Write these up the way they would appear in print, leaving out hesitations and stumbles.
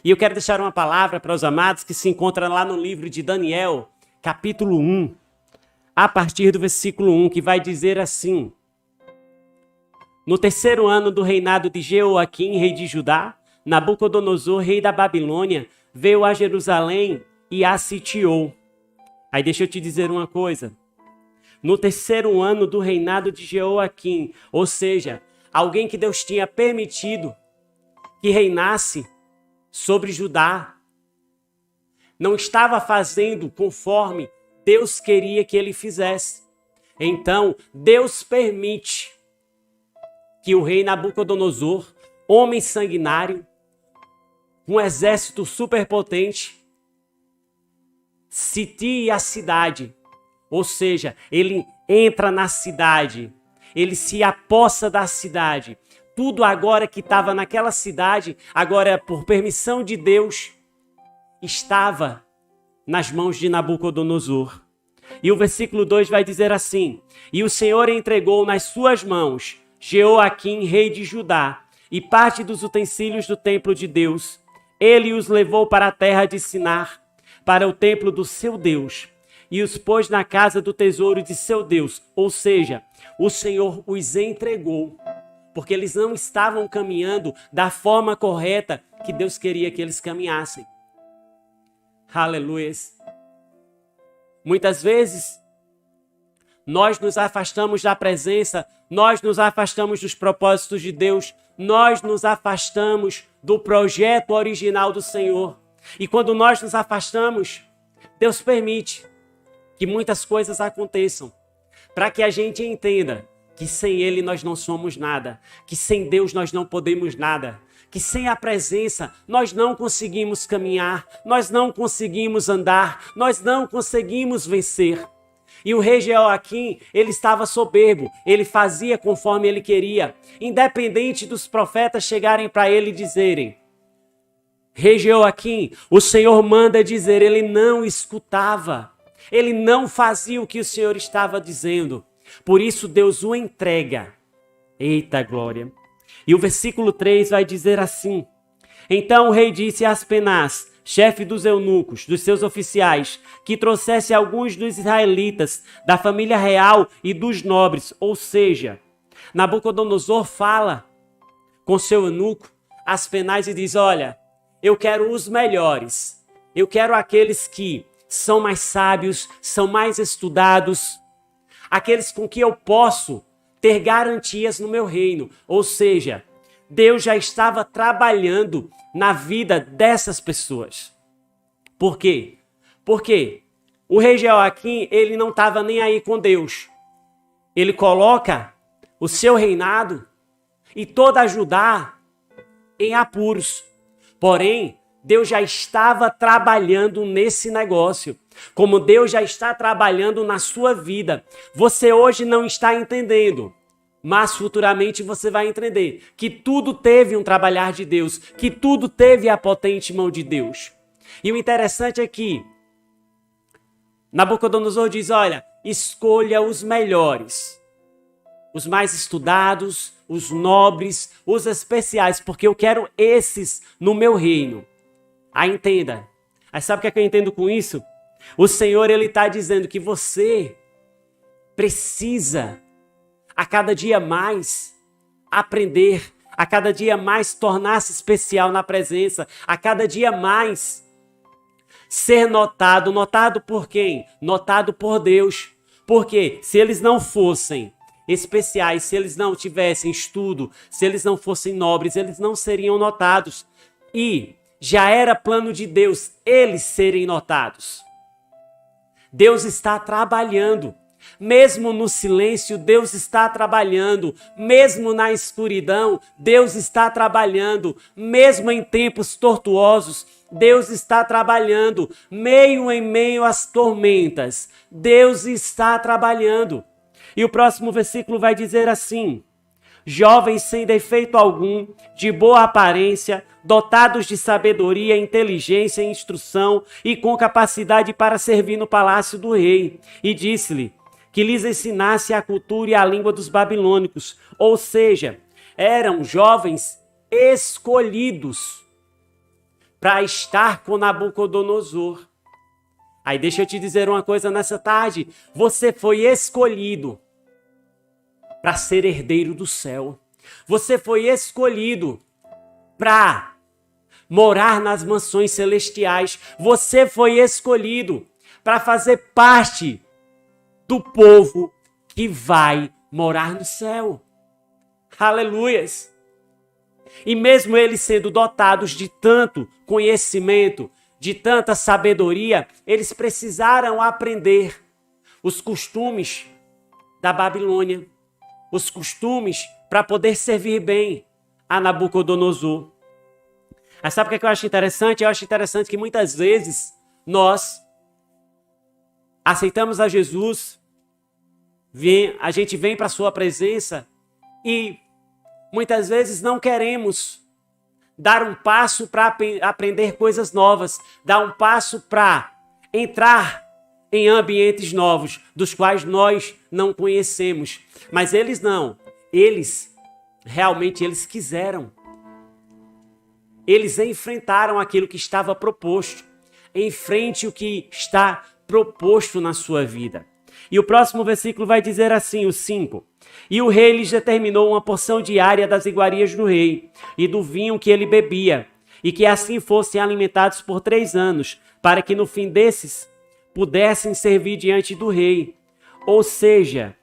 E eu quero deixar uma palavra para os amados que se encontra lá no livro de Daniel, capítulo 1, a partir do versículo 1, que vai dizer assim: No terceiro ano do reinado de Jeoaquim, rei de Judá, Nabucodonosor, rei da Babilônia, veio a Jerusalém e a sitiou. Aí deixa eu te dizer uma coisa. No terceiro ano do reinado de Jeoaquim, ou seja, alguém que Deus tinha permitido que reinasse sobre Judá, não estava fazendo conforme Deus queria que ele fizesse. Então, Deus permite que o rei Nabucodonosor, homem sanguinário, um exército superpotente, sitie a cidade. Ou seja, ele entra na cidade, ele se apossa da cidade. Tudo agora que estava naquela cidade, agora por permissão de Deus, estava nas mãos de Nabucodonosor. E o versículo 2 vai dizer assim: E o Senhor entregou nas suas mãos Jeoaquim, rei de Judá, e parte dos utensílios do templo de Deus. Ele os levou para a terra de Sinar, para o templo do seu Deus, e os pôs na casa do tesouro de seu Deus. Ou seja, o Senhor os entregou, porque eles não estavam caminhando da forma correta que Deus queria que eles caminhassem. Aleluia. Muitas vezes, nós nos afastamos da presença, nós nos afastamos dos propósitos de Deus, nós nos afastamos do projeto original do Senhor. E quando nós nos afastamos, Deus permite que muitas coisas aconteçam, para que a gente entenda que sem Ele nós não somos nada, que sem Deus nós não podemos nada, que sem a presença nós não conseguimos caminhar, nós não conseguimos andar, nós não conseguimos vencer. E o rei Jeoaquim, ele estava soberbo, ele fazia conforme ele queria, independente dos profetas chegarem para ele e dizerem: Rei Jeoaquim, o Senhor manda dizer. Ele não escutava, ele não fazia o que o Senhor estava dizendo. Por isso Deus o entrega. Eita glória! E o versículo 3 vai dizer assim: Então o rei disse a Aspenaz, chefe dos eunucos, dos seus oficiais, que trouxesse alguns dos israelitas, da família real e dos nobres. Ou seja, Nabucodonosor fala com seu eunuco, Aspenaz, e diz: Olha, eu quero os melhores, eu quero aqueles que são mais sábios, são mais estudados, aqueles com que eu posso ter garantias no meu reino. Ou seja, Deus já estava trabalhando na vida dessas pessoas. Por quê? Porque o rei Jeoaquim, ele não estava nem aí com Deus. Ele coloca o seu reinado e toda Judá em apuros. Porém, Deus já estava trabalhando nesse negócio, como Deus já está trabalhando na sua vida. Você hoje não está entendendo, mas futuramente você vai entender que tudo teve um trabalhar de Deus, que tudo teve a potente mão de Deus. E o interessante é que Nabucodonosor diz: Olha, escolha os melhores, os mais estudados, os nobres, os especiais, porque eu quero esses no meu reino. Aí entenda. Aí sabe o que eu entendo com isso? O Senhor, ele está dizendo que você precisa a cada dia mais aprender, a cada dia mais tornar-se especial na presença, a cada dia mais ser notado. Notado por quem? Notado por Deus. Porque se eles não fossem especiais, se eles não tivessem estudo, se eles não fossem nobres, eles não seriam notados. E já era plano de Deus eles serem notados. Deus está trabalhando. Mesmo no silêncio, Deus está trabalhando. Mesmo na escuridão, Deus está trabalhando. Mesmo em tempos tortuosos, Deus está trabalhando. Meio em meio às tormentas, Deus está trabalhando. E o próximo versículo vai dizer assim: Jovens sem defeito algum, de boa aparência, dotados de sabedoria, inteligência e instrução, e com capacidade para servir no palácio do rei. E disse-lhe que lhes ensinasse a cultura e a língua dos babilônicos. Ou seja, eram jovens escolhidos para estar com Nabucodonosor. Aí deixa eu te dizer uma coisa nessa tarde. Você foi escolhido para ser herdeiro do céu. Você foi escolhido para morar nas mansões celestiais. Você foi escolhido para fazer parte do povo que vai morar no céu. Aleluias! E mesmo eles sendo dotados de tanto conhecimento, de tanta sabedoria, eles precisaram aprender os costumes da Babilônia, os costumes para poder servir bem a Nabucodonosor. Mas sabe o que eu acho interessante? Eu acho interessante que muitas vezes nós aceitamos a Jesus, a gente vem para a sua presença e muitas vezes não queremos dar um passo para aprender coisas novas, dar um passo para entrar em ambientes novos, dos quais nós não conhecemos. Mas eles não. Eles quiseram. Eles enfrentaram aquilo que estava proposto. Enfrente o que está proposto na sua vida. E o próximo versículo vai dizer assim, o 5. E o rei lhes determinou uma porção diária das iguarias do rei e do vinho que ele bebia, e que assim fossem alimentados por 3 anos, para que no fim desses pudessem servir diante do rei. Ou seja,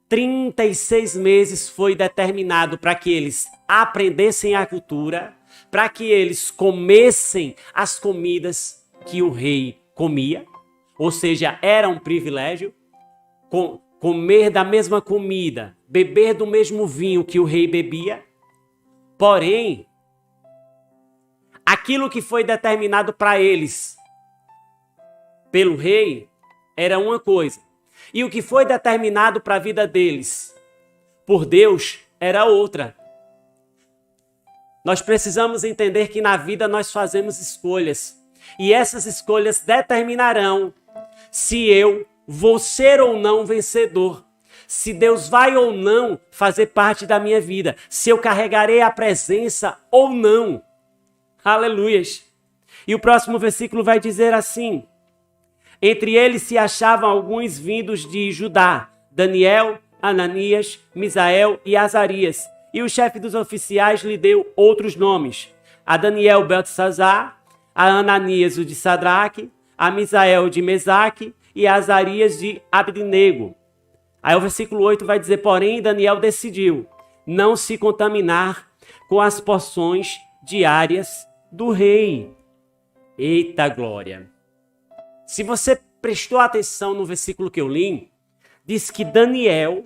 36 meses foi determinado para que eles aprendessem a cultura, para que eles comessem as comidas que o rei comia. Ou seja, era um privilégio comer da mesma comida, beber do mesmo vinho que o rei bebia. Porém, aquilo que foi determinado para eles pelo rei era uma coisa. E o que foi determinado para a vida deles por Deus era outra. Nós precisamos entender que na vida nós fazemos escolhas. E essas escolhas determinarão se eu vou ser ou não vencedor. Se Deus vai ou não fazer parte da minha vida. Se eu carregarei a presença ou não. Aleluias. E o próximo versículo vai dizer assim. Entre eles se achavam alguns vindos de Judá. Daniel, Ananias, Misael e Azarias. E o chefe dos oficiais lhe deu outros nomes. A Daniel, Beltesazar. A Ananias, o de Sadraque. A Misael, de Mesaque. E a Azarias, de Abednego. Aí o versículo 8 vai dizer, porém Daniel decidiu não se contaminar com as porções diárias do rei. Eita glória! Se você prestou atenção no versículo que eu li, diz que Daniel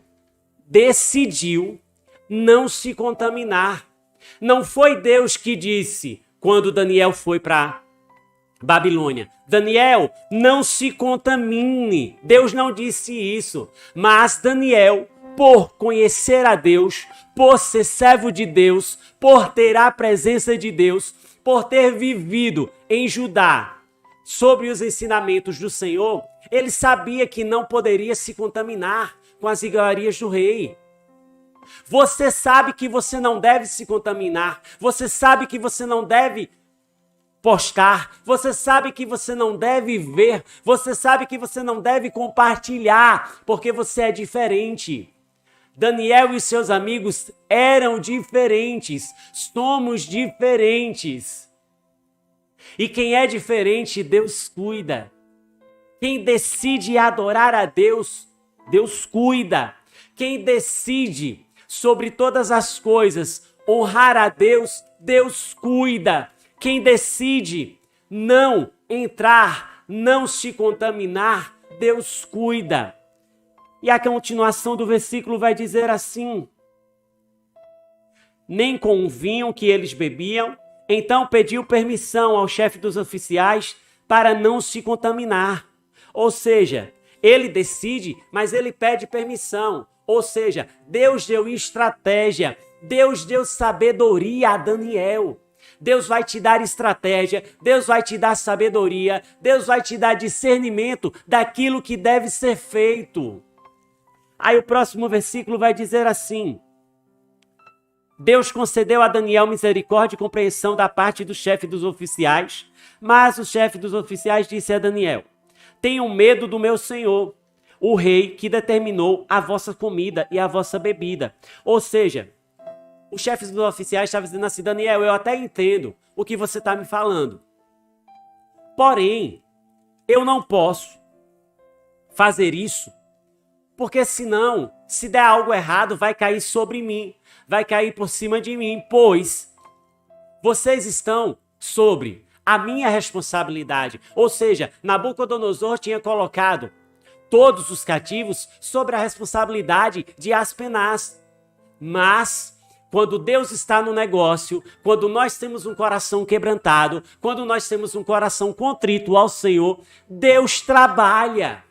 decidiu não se contaminar. Não foi Deus que disse quando Daniel foi para Babilônia. Daniel, não se contamine. Deus não disse isso. Mas Daniel, por conhecer a Deus, por ser servo de Deus, por ter a presença de Deus, por ter vivido em Judá sobre os ensinamentos do Senhor, ele sabia que não poderia se contaminar com as iguarias do rei. Você sabe que você não deve se contaminar. Você sabe que você não deve postar, você sabe que você não deve ver, você sabe que você não deve compartilhar, porque você é diferente. Daniel e seus amigos eram diferentes, somos diferentes. E quem é diferente, Deus cuida. Quem decide adorar a Deus, Deus cuida. Quem decide sobre todas as coisas honrar a Deus, Deus cuida. Quem decide não entrar, não se contaminar, Deus cuida. E a continuação do versículo vai dizer assim: nem com o vinho que eles bebiam, então pediu permissão ao chefe dos oficiais para não se contaminar. Ou seja, ele decide, mas ele pede permissão. Ou seja, Deus deu estratégia, Deus deu sabedoria a Daniel. Deus vai te dar estratégia, Deus vai te dar sabedoria, Deus vai te dar discernimento daquilo que deve ser feito. Aí o próximo versículo vai dizer assim: Deus concedeu a Daniel misericórdia e compreensão da parte do chefe dos oficiais, mas o chefe dos oficiais disse a Daniel: tenham medo do meu senhor, o rei que determinou a vossa comida e a vossa bebida. Ou seja, o chefe dos oficiais estava dizendo assim: Daniel, eu até entendo o que você está me falando. Porém, eu não posso fazer isso, porque senão, se der algo errado, vai cair sobre mim, vai cair por cima de mim, pois vocês estão sobre a minha responsabilidade. Ou seja, Nabucodonosor tinha colocado todos os cativos sobre a responsabilidade de Aspenaz. Mas quando Deus está no negócio, quando nós temos um coração quebrantado, quando nós temos um coração contrito ao Senhor, Deus trabalha.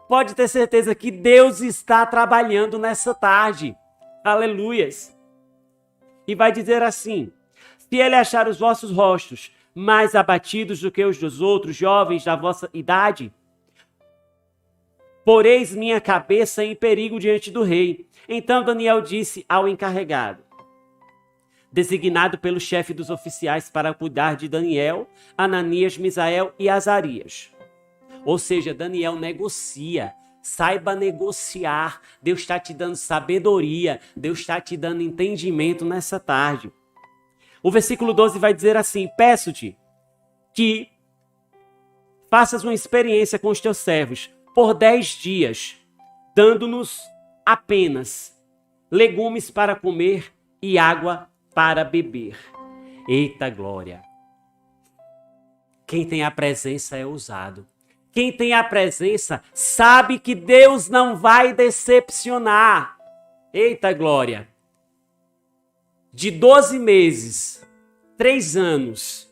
Pode ter certeza que Deus está trabalhando nessa tarde. Aleluias. E vai dizer assim: se ele achar os vossos rostos mais abatidos do que os dos outros jovens da vossa idade, poreis minha cabeça em perigo diante do rei. Então Daniel disse ao encarregado, designado pelo chefe dos oficiais para cuidar de Daniel, Ananias, Misael e Azarias. Ou seja, Daniel negocia. Saiba negociar. Deus está te dando sabedoria. Deus está te dando entendimento nessa tarde. O versículo 12 vai dizer assim: peço-te que faças uma experiência com os teus servos por 10 dias, dando-nos apenas legumes para comer e água para beber. Eita glória! Quem tem a presença é ousado. Quem tem a presença sabe que Deus não vai decepcionar. Eita glória! De 12 meses, 3 anos,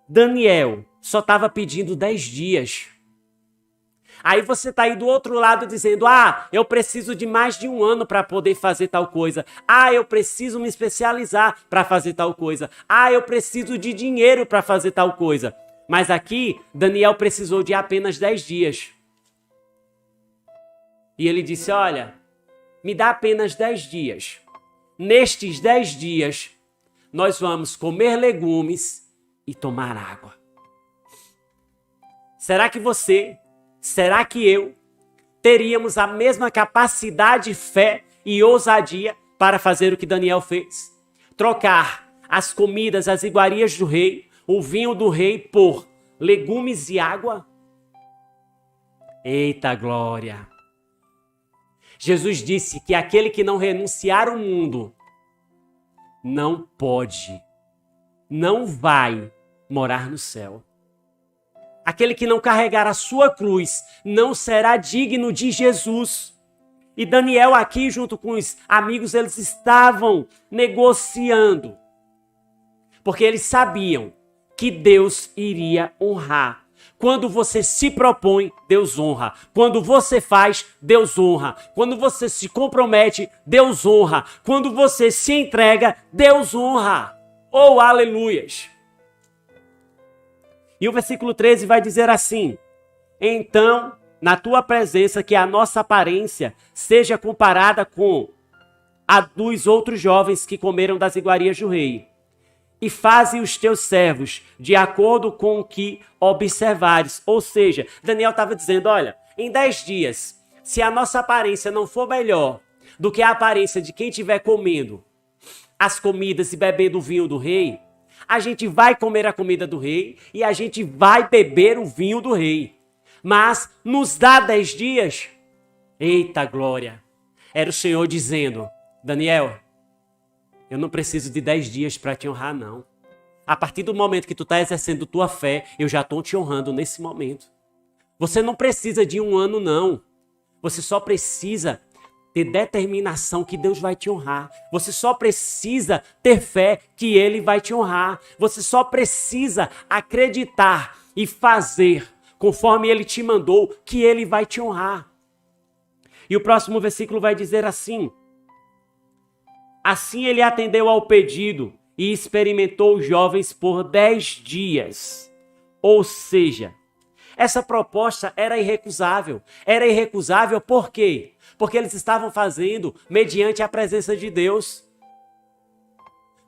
Daniel só estava pedindo 10 dias. Aí você está aí do outro lado dizendo: eu preciso de mais de 1 ano para poder fazer tal coisa. Eu preciso me especializar para fazer tal coisa. Eu preciso de dinheiro para fazer tal coisa. Mas aqui, Daniel precisou de apenas 10 dias. E ele disse: olha, me dá apenas 10 dias. Nestes 10 dias, nós vamos comer legumes e tomar água. Será que você, será que eu teríamos a mesma capacidade, fé e ousadia para fazer o que Daniel fez? Trocar as comidas, as iguarias do rei, o vinho do rei por legumes e água? Eita glória! Jesus disse que aquele que não renunciar ao mundo não pode, não vai morar no céu. Aquele que não carregar a sua cruz não será digno de Jesus. E Daniel aqui, junto com os amigos, eles estavam negociando, porque eles sabiam que Deus iria honrar. Quando você se propõe, Deus honra. Quando você faz, Deus honra. Quando você se compromete, Deus honra. Quando você se entrega, Deus honra. Oh, aleluias! E o versículo 13 vai dizer assim: então, na tua presença, que a nossa aparência seja comparada com a dos outros jovens que comeram das iguarias do rei. E faze os teus servos de acordo com o que observares. Ou seja, Daniel estava dizendo: olha, em 10 dias, se a nossa aparência não for melhor do que a aparência de quem estiver comendo as comidas e bebendo o vinho do rei, a gente vai comer a comida do rei e a gente vai beber o vinho do rei. Mas nos dá 10 dias. Eita glória! Era o Senhor dizendo: Daniel, eu não preciso de 10 dias para te honrar, não. A partir do momento que tu está exercendo tua fé, eu já estou te honrando nesse momento. Você não precisa de 1 ano, não. Você só precisa ter determinação que Deus vai te honrar. Você só precisa ter fé que Ele vai te honrar. Você só precisa acreditar e fazer conforme Ele te mandou, que Ele vai te honrar. E o próximo versículo vai dizer assim: assim ele atendeu ao pedido e experimentou os jovens por 10 dias. Ou seja, essa proposta era irrecusável. Era irrecusável por quê? Porque eles estavam fazendo mediante a presença de Deus.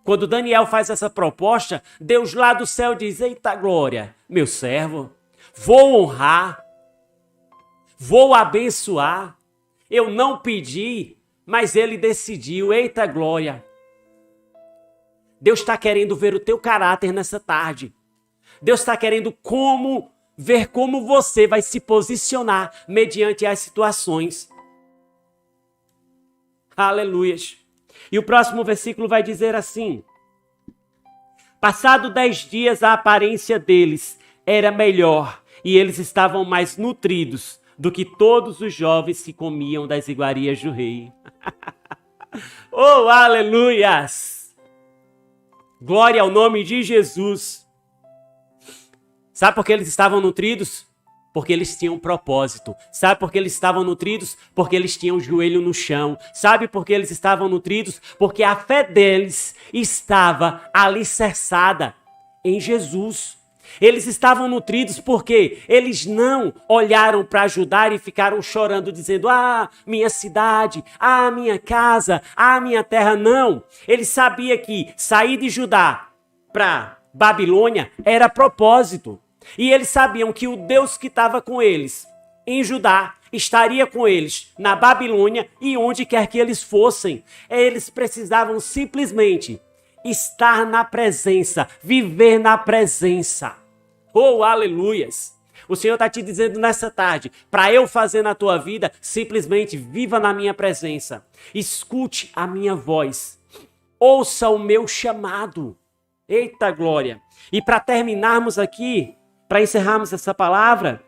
Quando Daniel faz essa proposta, Deus lá do céu diz: eita glória, meu servo, vou honrar, vou abençoar. Eu não pedi, mas ele decidiu. Eita glória. Deus está querendo ver o teu caráter nessa tarde. Deus está querendo ver como você vai se posicionar mediante as situações. Aleluias. E o próximo versículo vai dizer assim: passado 10 dias, a aparência deles era melhor e eles estavam mais nutridos do que todos os jovens que comiam das iguarias do rei. Oh, aleluias! Glória ao nome de Jesus. Sabe por que eles estavam nutridos? Porque eles tinham propósito. Sabe por que eles estavam nutridos? Porque eles tinham o joelho no chão. Sabe por que eles estavam nutridos? Porque a fé deles estava alicerçada em Jesus. Eles estavam nutridos porque eles não olharam para ajudar e ficaram chorando, dizendo: ah, minha cidade, ah, minha casa, ah, minha terra. Não. Eles sabiam que sair de Judá para Babilônia era propósito. E eles sabiam que o Deus que estava com eles em Judá estaria com eles na Babilônia e onde quer que eles fossem. Eles precisavam simplesmente estar na presença, viver na presença. Oh, aleluias! O Senhor está te dizendo nessa tarde, para eu fazer na tua vida, simplesmente viva na minha presença. Escute a minha voz. Ouça o meu chamado. Eita glória! E para terminarmos aqui, para encerrarmos essa palavra,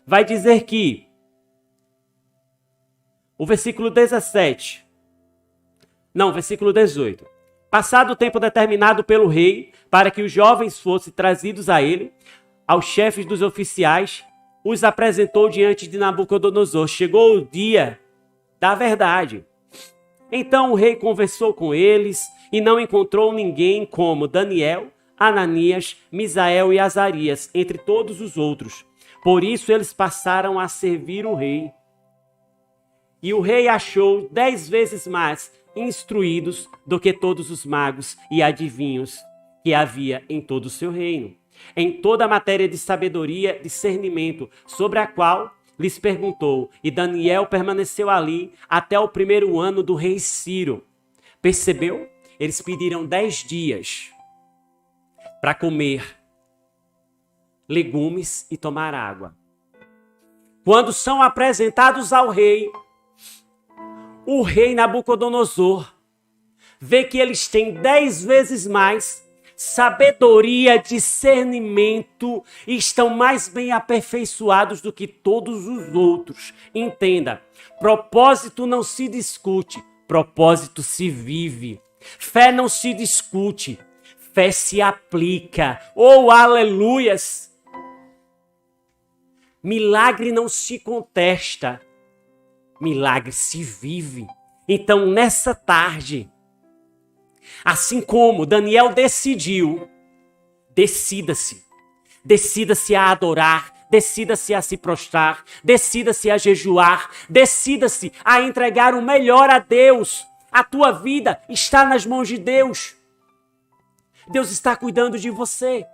vai dizer que o versículo 17, não, versículo 18. Passado o tempo determinado pelo rei para que os jovens fossem trazidos a ele, aos chefes dos oficiais, os apresentou diante de Nabucodonosor. Chegou o dia da verdade. Então o rei conversou com eles e não encontrou ninguém como Daniel, Ananias, Misael e Azarias, entre todos os outros. Por isso eles passaram a servir o rei. E o rei achou 10 vezes mais instruídos do que todos os magos e adivinhos que havia em todo o seu reino, em toda a matéria de sabedoria e discernimento, sobre a qual lhes perguntou. E Daniel permaneceu ali até o 1º ano do rei Ciro. Percebeu? Eles pediram 10 dias para comer legumes e tomar água. Quando são apresentados ao rei, o rei Nabucodonosor vê que eles têm 10 vezes mais sabedoria, discernimento e estão mais bem aperfeiçoados do que todos os outros. Entenda, propósito não se discute, propósito se vive. Fé não se discute, fé se aplica. Oh, aleluias! Milagre não se contesta, milagre se vive. Então, nessa tarde, assim como Daniel decidiu, decida-se. Decida-se a adorar, decida-se a se prostrar, decida-se a jejuar, decida-se a entregar o melhor a Deus. A tua vida está nas mãos de Deus. Deus está cuidando de você.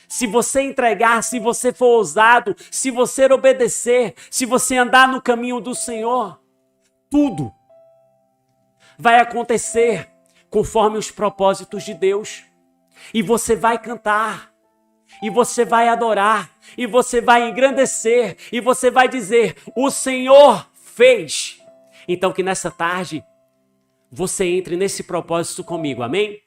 Se você entregar, se você for ousado, se você obedecer, se você andar no caminho do Senhor, tudo vai acontecer conforme os propósitos de Deus. E você vai cantar, e você vai adorar, e você vai engrandecer, e você vai dizer: o Senhor fez. Então que nessa tarde você entre nesse propósito comigo, amém?